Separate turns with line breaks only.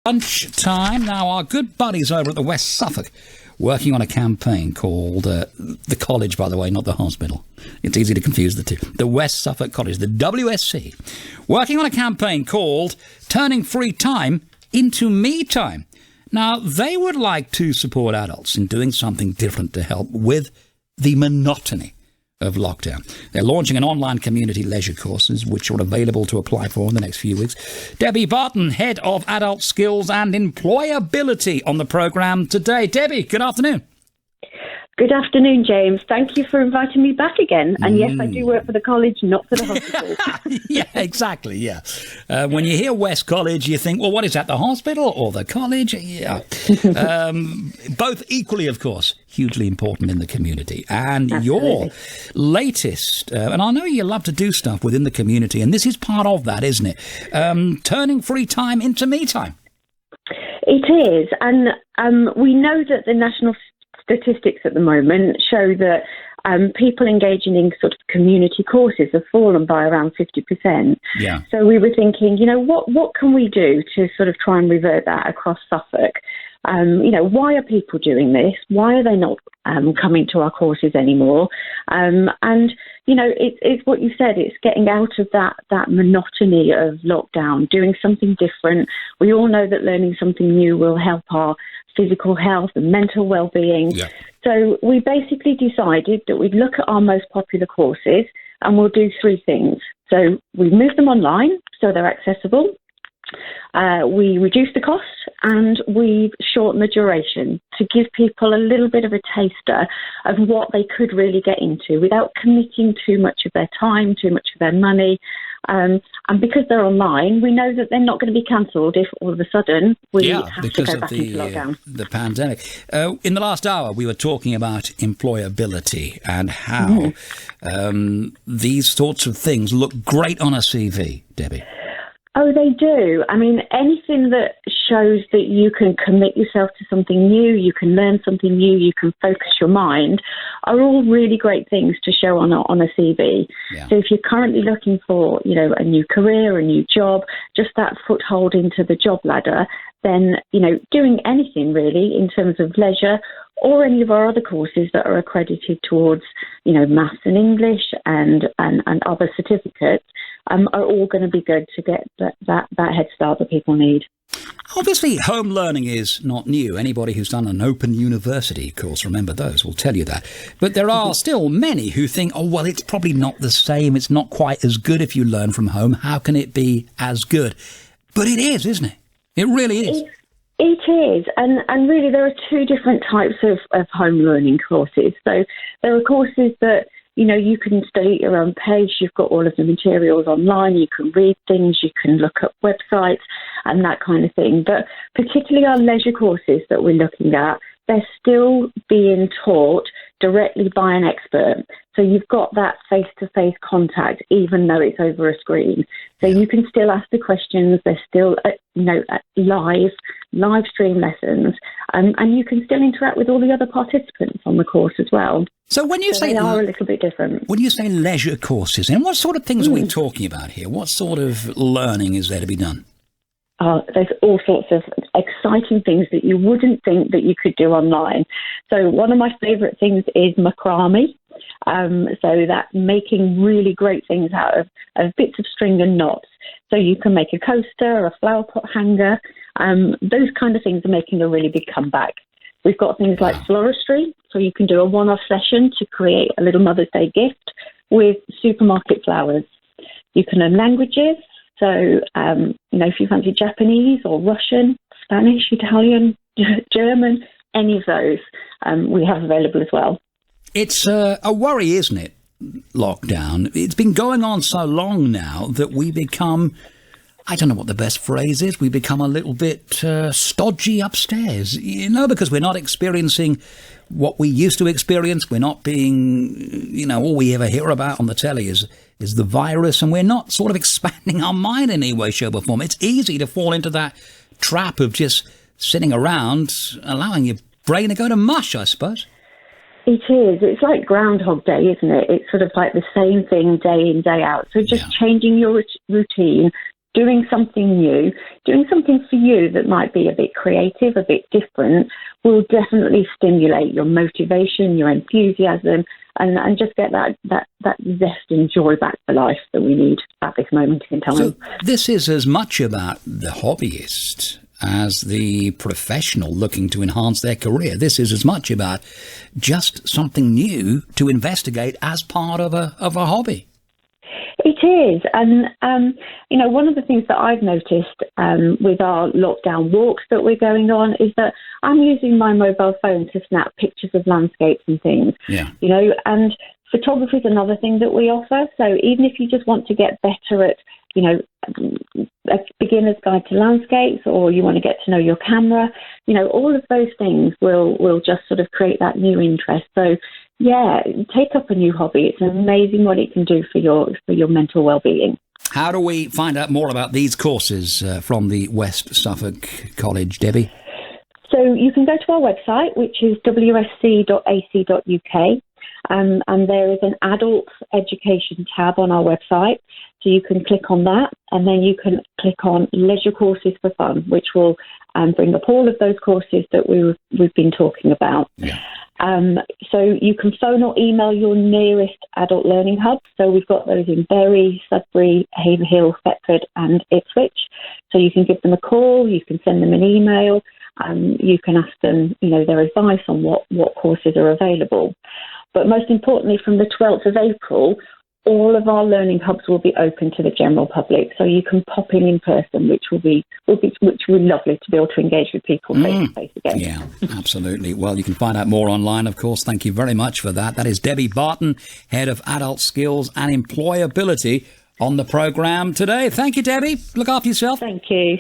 Lunchtime. Now, our good buddies over at the West Suffolk working on a campaign called the college, by the way, not the hospital. It's easy to confuse the two. The West Suffolk College, the WSC, working on a campaign called Turning Free Time into Me Time. Now, they would like to support adults in doing something different to help with the monotony of lockdown. They're launching an online community leisure courses, which are available to apply for in the next few weeks. Debbie Barton, Head of Adult Skills and Employability, on the programme today. Debbie, good afternoon.
Good afternoon, James. Thank you for inviting me back again. And yes, I do work for the college, not for the hospital.
Yeah, exactly, yeah. When you hear West College, you think, well, what is that, the hospital or the college? Yeah. Both equally, of course, hugely important in the community. And
Absolutely.
Your latest, and I know you love to do stuff within the community, and this is part of that, isn't it? Turning free time into me time.
It is. And we know that the national statistics at the moment show that people engaging in sort of community courses have fallen by around 50%.
Yeah.
So we were thinking, what can we do to sort of try and revert that across Suffolk? Why are people doing this? Why are they not coming to our courses anymore? It's what you said. It's getting out of that monotony of lockdown, doing something different. We all know that learning something new will help our physical health and mental well-being. Yeah. So we basically decided that we'd look at our most popular courses and we'll do three things. So we move them online so they're accessible. We reduce the cost and we shorten the duration to give people a little bit of a taster of what they could really get into without committing too much of their time, too much of their money. And because they're online, we know that they're not going to be cancelled if all of a sudden we have to go back into lockdown.
The pandemic. In the last hour, we were talking about employability and how these sorts of things look great on a CV, Debbie.
Oh, they do. I mean, anything that shows that you can commit yourself to something new, you can learn something new, you can focus your mind, are all really great things to show on a CV. Yeah. So if you're currently looking for, a new career, a new job, just that foothold into the job ladder, then, doing anything really in terms of leisure or any of our other courses that are accredited towards, maths and English and other certificates are all going to be good to get that head start that people need.
Obviously, home learning is not new. Anybody who's done an open university course, remember those, will tell you that. But there are still many who think, it's probably not the same. It's not quite as good if you learn from home. How can it be as good? But it is, isn't it? It really is.
It is, and really there are two different types of home learning courses. So there are courses that, you can study at your own pace, you've got all of the materials online, you can read things, you can look up websites and that kind of thing. But particularly our leisure courses that we're looking at, they're still being taught directly by an expert. So you've got that face-to-face contact, even though it's over a screen. So you can still ask the questions. They're still, live stream lessons, and you can still interact with all the other participants on the course as well.
So when you say
they are a little bit different.
When you say leisure courses, and what sort of things are we talking about here? What sort of learning is there to be done?
There's all sorts of exciting things that you wouldn't think that you could do online. So one of my favourite things is macrame. So that's making really great things out of bits of string and knots. So you can make a coaster, a flower pot hanger. Those kind of things are making a really big comeback. We've got things like floristry. So you can do a one-off session to create a little Mother's Day gift with supermarket flowers. You can learn languages. So, if you fancy Japanese or Russian, Spanish, Italian, German, any of those we have available as well.
It's a worry, isn't it, lockdown? It's been going on so long now that we become, I don't know what the best phrase is, we become a little bit stodgy upstairs, because we're not experiencing what we used to experience. We're not being, all we ever hear about on the telly is the virus, and we're not sort of expanding our mind in any way, shape or form. It's easy to fall into that trap of just sitting around, allowing your brain to go to mush, I suppose.
It is. It's like Groundhog Day, isn't it? It's sort of like the same thing day in, day out. So just changing your routine, doing something new, doing something for you that might be a bit creative, a bit different, will definitely stimulate your motivation, your enthusiasm, and just get that zest and joy back for life that we need at this moment in time.
So this is as much about the hobbyist as the professional looking to enhance their career. This is as much about just something new to investigate as part of a hobby.
It is. And, one of the things that I've noticed with our lockdown walks that we're going on is that I'm using my mobile phone to snap pictures of landscapes and things, and photography is another thing that we offer. So even if you just want to get better at, a beginner's guide to landscapes, or you want to get to know your camera, all of those things will just sort of create that new interest. So, yeah, take up a new hobby. It's amazing what it can do for your mental well-being.
How do we find out more about these courses from the West Suffolk College, Debbie?
So you can go to our website, which is wsc.ac.uk, and there is an adult education tab on our website. So you can click on that, and then you can click on Leisure Courses for Fun, which will bring up all of those courses that we've been talking about.
Yeah.
So you can phone or email your nearest adult learning hub. So we've got those in Bury, Sudbury, Haverhill, Thetford and Ipswich. So you can give them a call, you can send them an email, you can ask them, their advice on what courses are available. But most importantly, from the 12th of April, all of our learning hubs will be open to the general public, so you can pop in person, which will be lovely to be able to engage with people face to face again.
Yeah, absolutely. Well, you can find out more online, of course. Thank you very much for that. That is Debbie Barton, Head of Adult Skills and Employability, on the programme today. Thank you, Debbie. Look after yourself.
Thank you.